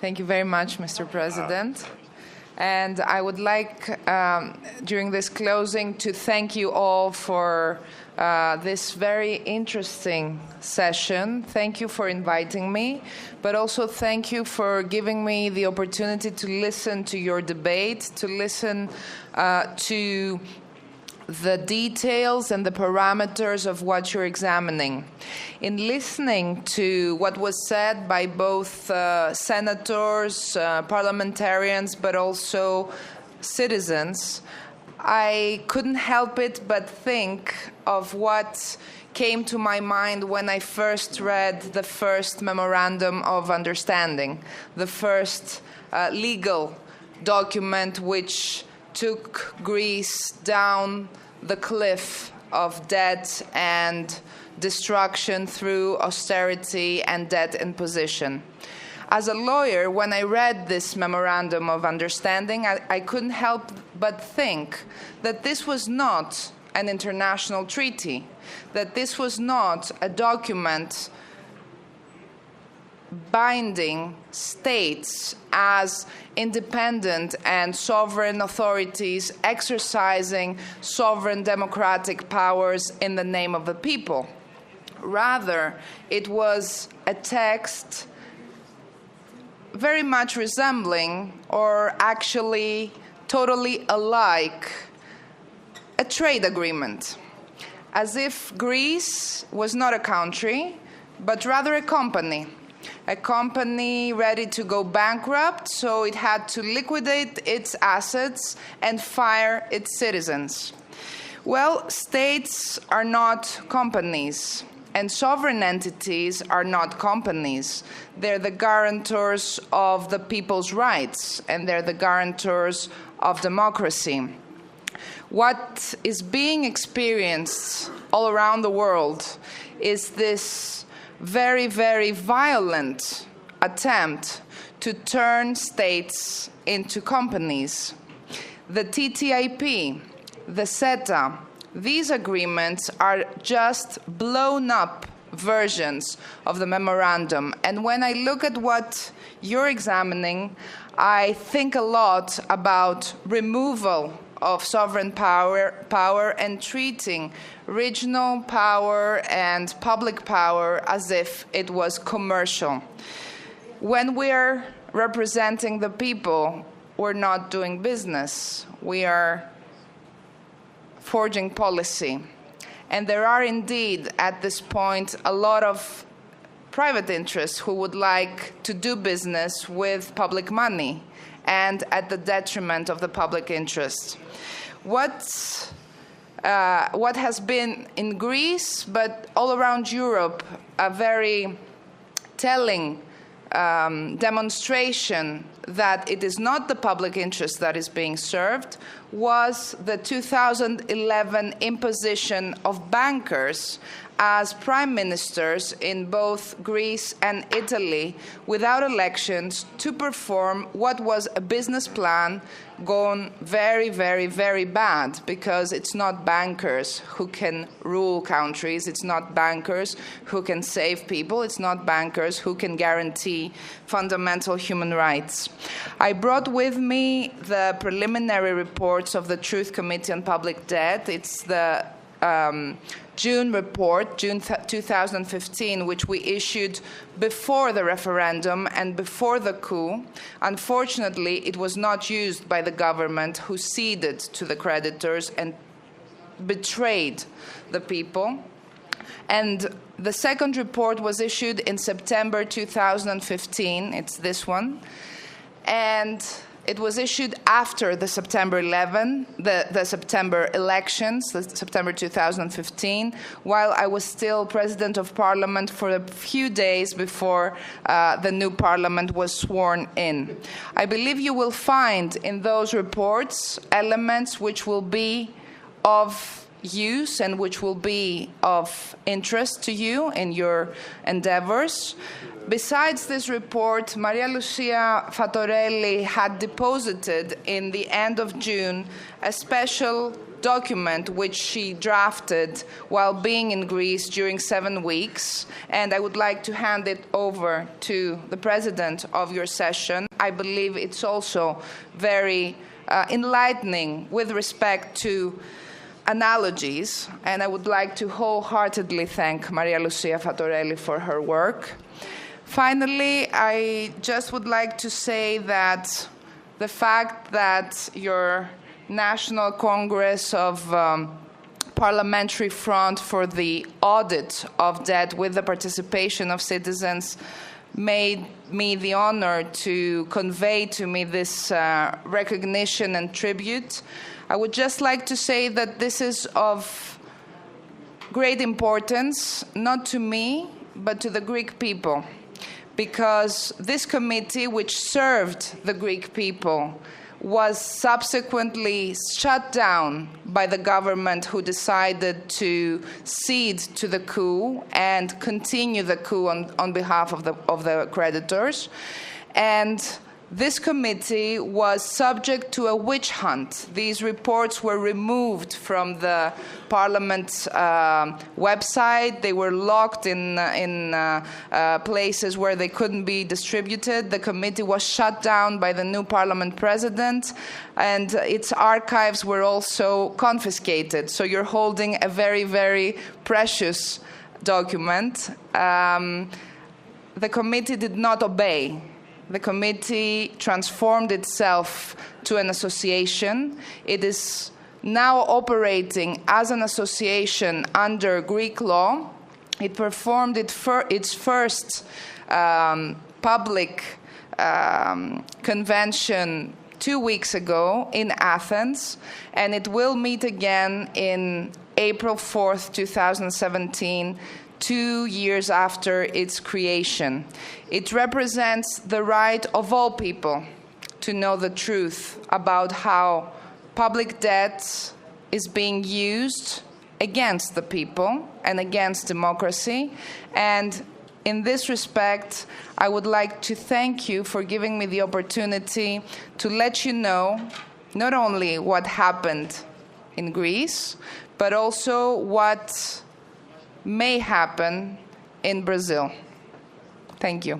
Thank you very much, Mr. President. And I would like, during this closing, to thank you all for this very interesting session. Thank you for inviting me, but also thank you for giving me the opportunity to listen to your debate, to listen to the details and the parameters of what you're examining. In listening to what was said by both senators, parliamentarians, but also citizens, I couldn't help it but think of what came to my mind when I first read the first Memorandum of Understanding, the first legal document which took Greece down the cliff of debt and destruction through austerity and debt imposition. As a lawyer, when I read this Memorandum of Understanding, I couldn't help but think that this was not an international treaty, that this was not a document binding states as independent and sovereign authorities exercising sovereign democratic powers in the name of the people. Rather, it was a text very much resembling, or actually totally alike, a trade agreement, as if Greece was not a country, but rather a company ready to go bankrupt, so it had to liquidate its assets and fire its citizens. Well, states are not companies, and sovereign entities are not companies. They're the guarantors of the people's rights, and they're the guarantors of democracy. What is being experienced all around the world is this very, very violent attempt to turn states into companies. The TTIP, the CETA, these agreements are just blown up versions of the memorandum. And when I look at what you're examining, I think a lot about removal of sovereign power and treating regional power and public power as if it was commercial. When we're representing the people, we're not doing business. We are forging policy. And there are indeed, at this point, a lot of private interests who would like to do business with public money and at the detriment of the public interest. What has been in Greece, but all around Europe, a very telling demonstration that it is not the public interest that is being served was the 2011 imposition of bankers as prime ministers in both Greece and Italy without elections to perform what was a business plan gone very, very, very bad, because it's not bankers who can rule countries, it's not bankers who can save people, it's not bankers who can guarantee fundamental human rights. I brought with me the preliminary reports of the Truth Committee on Public Debt. It's the June report, June 2015, which we issued before the referendum and before the coup. Unfortunately, it was not used by the government, who ceded to the creditors and betrayed the people. And the second report was issued in September 2015. It's this one. And it was issued after the September 11, the September elections, the September 2015, while I was still President of Parliament for a few days before the new Parliament was sworn in. I believe you will find in those reports elements which will be of use and which will be of interest to you in your endeavors. Besides this report, Maria Lucia Fattorelli had deposited in the end of June a special document which she drafted while being in Greece during 7 weeks, and I would like to hand it over to the president of your session. I believe it's also very enlightening with respect to analogies, and I would like to wholeheartedly thank Maria Lucia Fattorelli for her work. Finally, I just would like to say that the fact that your National Congress of Parliamentary Front for the Audit of Debt with the Participation of Citizens made me the honor to convey to me this recognition and tribute. I would just like to say that this is of great importance, not to me, but to the Greek people, because this committee, which served the Greek people, was subsequently shut down by the government, who decided to cede to the coup and continue the coup on behalf of the creditors. And this committee was subject to a witch hunt. These reports were removed from the Parliament's website. They were locked in places where they couldn't be distributed. The committee was shut down by the new Parliament president, and its archives were also confiscated. So you're holding a very, very precious document. The committee did not obey. The committee transformed itself to an association. It is now operating as an association under Greek law. It performed its first public convention 2 weeks ago in Athens, and it will meet again in April 4th, 2017, 2 years after its creation. It represents the right of all people to know the truth about how public debt is being used against the people and against democracy. And in this respect, I would like to thank you for giving me the opportunity to let you know not only what happened in Greece, but also what may happen in Brazil. Thank you.